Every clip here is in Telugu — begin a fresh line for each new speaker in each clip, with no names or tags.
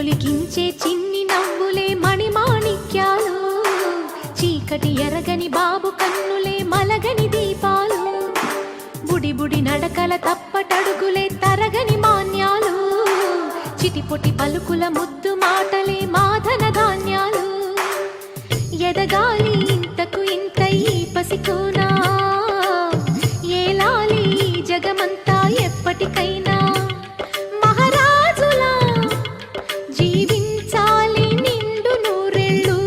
సిరులొలికించే చిన్ని నవ్వులే మణిమాణిక్యాలు, చీకటి ఎరగని బాబు కన్నులే మలగని దీపాలు, బుడి బుడి నడకల తప్పటడుగులే తరగని మాన్యాలు, చిటిపొటి పలుకుల ముద్దు మాటలే మాధన ధాన్యాలు. ఎదగాలి ఇంతకు ఇంత ఈ పసికోనా, ఏలాలి జగమంతా ఎప్పటికైనా, మహారాజులా జీవించాలి నిండు నూరెళ్ళు.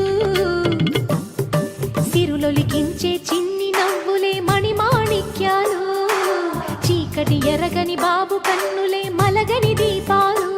సిరులొలికించే చిన్ని నవ్వులే మణిమాణిక్యాలు, చీకటి ఎరగని బాబు కన్నులే మలగని దీపాలు.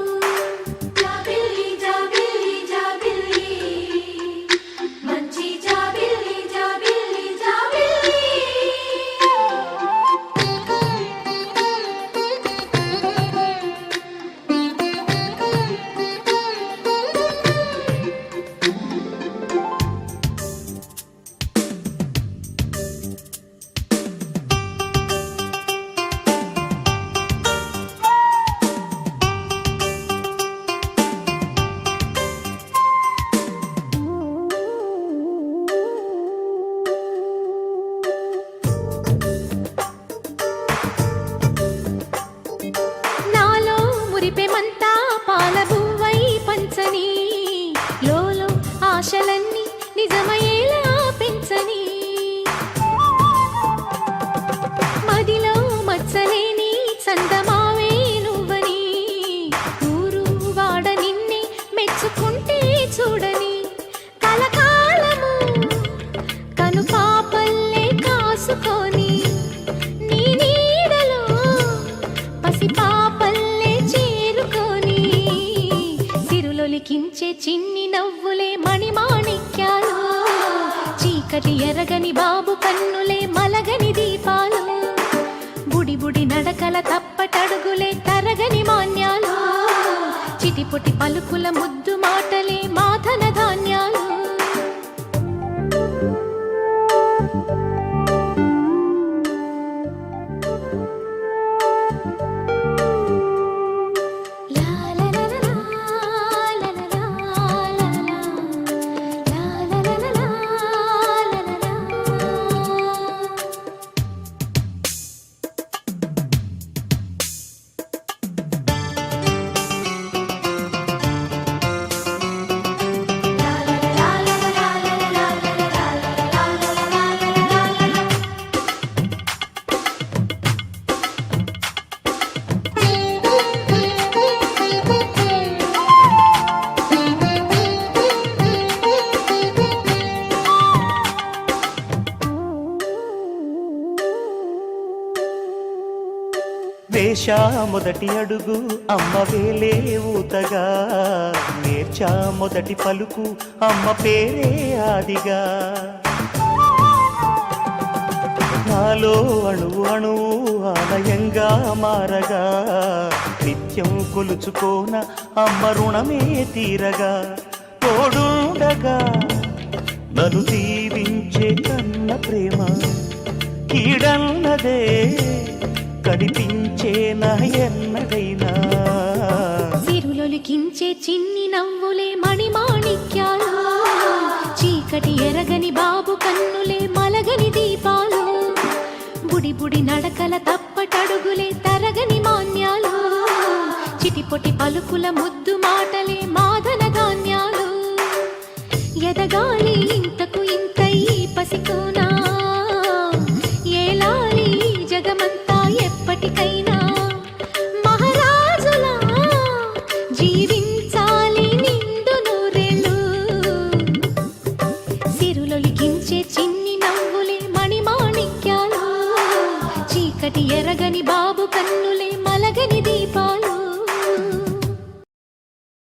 మురిపెమంతా పాలబువ్వై పంచని, లోలో ఆశలన్నీ నిజమయ్యేలా పెంచని, మదిలో మచ్చలేని చందమావే నువ్వని, ఊరు వాడ నిన్నే మెచ్చుకుంటే చూడని, కలకాలము కను పాపల్లే కాసుకొని, నీ నీడలో పసిపాపల్లే లిఖించే చిన్ని నవ్వులే మణిమాణిక్యాలు, చీకటి ఎరగని బాబు కన్నులే మలగని దీపాలు, బుడి బుడి నడకల తప్పటడుగులే తరగని మాన్యాలు, చిటిపొటి పలుకుల ముద్దు మాటలే మాధన ధాన్యాలు.
వేశా మొదటి అడుగు అమ్మ వేలే ఊతగా, నేర్చా మొదటి పలుకు అమ్మ పేరే ఆదిగా, నాలో అణువు అణువు ఆలయంగా మారగా, నిత్యం కొలుచుకోన అమ్మ రుణమే తీరగా, తోడుండగా నన్ను దీవించే కన్న ప్రేమ కీడన్నదే కనిపించే నా ఎన్నడైనా.
సిరులొలికించే చిన్ని నవ్వులే మణిమాణిక్యాలు, చీకటి ఎరగని బాబు కన్నులే మలగని దీపాలు, బుడి బుడి నడకల తప్పటడుగులే తరగని మాన్యాలు, చిటిపొటి పలుకుల ముద్దు మాటలే మా